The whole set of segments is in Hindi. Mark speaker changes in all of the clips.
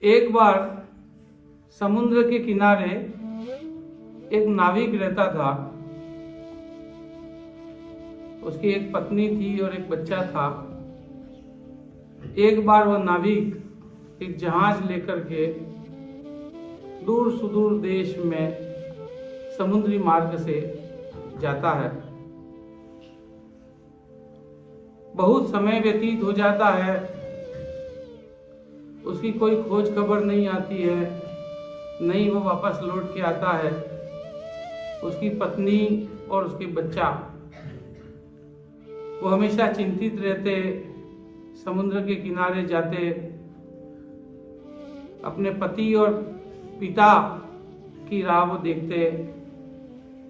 Speaker 1: एक बार समुद्र के किनारे एक नाविक रहता था। उसकी एक पत्नी थी और एक बच्चा था। एक बार वह नाविक एक जहाज लेकर के दूर सुदूर देश में समुद्री मार्ग से जाता है। बहुत समय व्यतीत हो जाता है, उसकी कोई खोज खबर नहीं आती है, नहीं वो वापस लौट के आता है। उसकी पत्नी और उसके बच्चा वो हमेशा चिंतित रहते, समुद्र के किनारे जाते, अपने पति और पिता की राह वो देखते।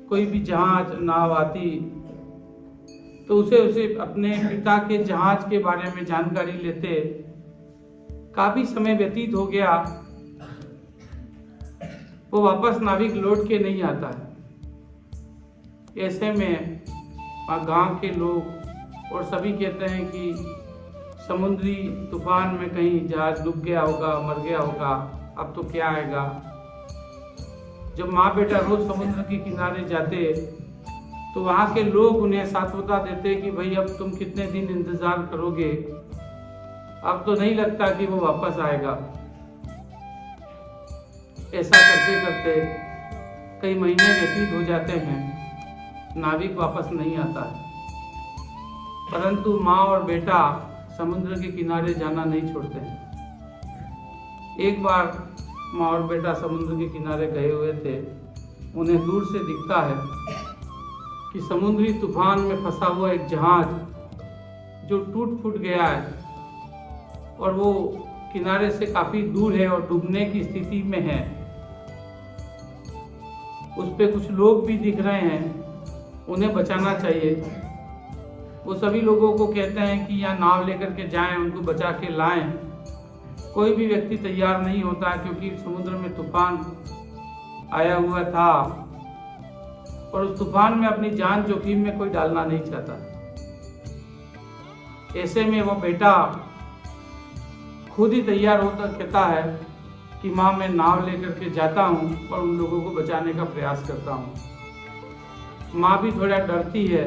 Speaker 1: कोई भी जहाज नाव आती तो उसे अपने पिता के जहाज के बारे में जानकारी लेते। काफी समय व्यतीत हो गया, वो वापस नाविक लौट के नहीं आता है। ऐसे में गांव के लोग और सभी कहते हैं कि समुद्री तूफान में कहीं जहाज डूब गया होगा, मर गया होगा, अब तो क्या आएगा। जब माँ बेटा रोज समुद्र के किनारे जाते तो वहाँ के लोग उन्हें सांत्वना देते कि भाई अब तुम कितने दिन इंतजार करोगे, अब तो नहीं लगता कि वो वापस आएगा। ऐसा करते करते कई महीने व्यतीत हो जाते हैं, नाविक वापस नहीं आता है। परंतु माँ और बेटा समुद्र के किनारे जाना नहीं छोड़ते हैं। एक बार माँ और बेटा समुद्र के किनारे गए हुए थे। उन्हें दूर से दिखता है कि समुद्री तूफान में फंसा हुआ एक जहाज जो टूट फूट गया है और वो किनारे से काफी दूर है और डूबने की स्थिति में है। उस पे कुछ लोग भी दिख रहे हैं, उन्हें बचाना चाहिए। वो सभी लोगों को कहते हैं कि यहाँ नाव लेकर के जाएं, उनको बचा के लाएं। कोई भी व्यक्ति तैयार नहीं होता क्योंकि समुद्र में तूफान आया हुआ था और उस तूफान में अपनी जान जोखिम में कोई डालना नहीं चाहता। ऐसे में वो बेटा खुद ही तैयार होता कहता है कि माँ मैं नाव लेकर के जाता हूँ और उन लोगों को बचाने का प्रयास करता हूँ। माँ भी थोड़ा डरती है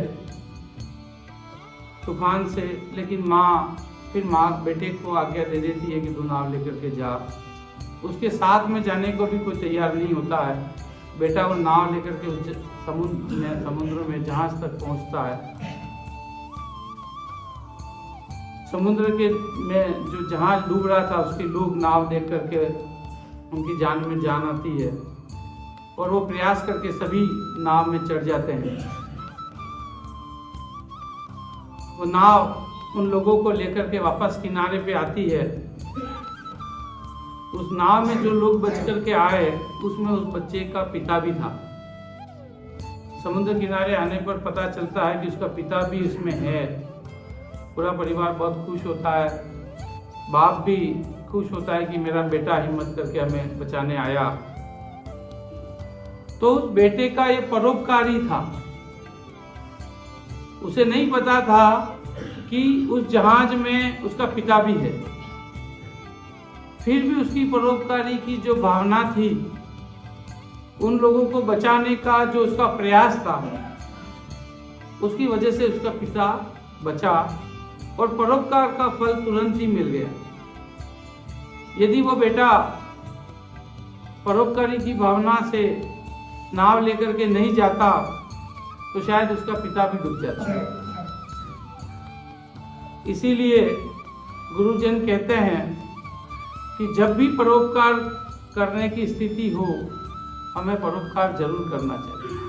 Speaker 1: तूफान से, लेकिन फिर माँ बेटे को आज्ञा दे देती है कि तू नाव लेकर के जा। उसके साथ में जाने को भी कोई तैयार नहीं होता है। बेटा वो नाव लेकर के समुद्र में जहाज तक पहुंचता है। समुद्र के में जो जहाज डूब रहा था उसके लोग नाव देख करके उनकी जान में जान आती है और वो प्रयास करके सभी नाव में चढ़ जाते हैं। वो नाव उन लोगों को लेकर के वापस किनारे पे आती है। उस नाव में जो लोग बच करके आए उसमें उस बच्चे का पिता भी था। समुद्र किनारे आने पर पता चलता है कि उसका पिता भी उसमें है। पूरा परिवार बहुत खुश होता है, बाप भी खुश होता है कि मेरा बेटा हिम्मत करके हमें बचाने आया। तो उस बेटे का ये परोपकारी था। उसे नहीं पता था कि उस जहाज में उसका पिता भी है। फिर भी उसकी परोपकारी की जो भावना थी, उन लोगों को बचाने का जो उसका प्रयास था, उसकी वजह से उसका पिता बचा और परोपकार का फल तुरंत ही मिल गया। यदि वो बेटा परोपकारी की भावना से नाव लेकर के नहीं जाता तो शायद उसका पिता भी डूब जाता। इसीलिए गुरुजन कहते हैं कि जब भी परोपकार करने की स्थिति हो, हमें परोपकार जरूर करना चाहिए।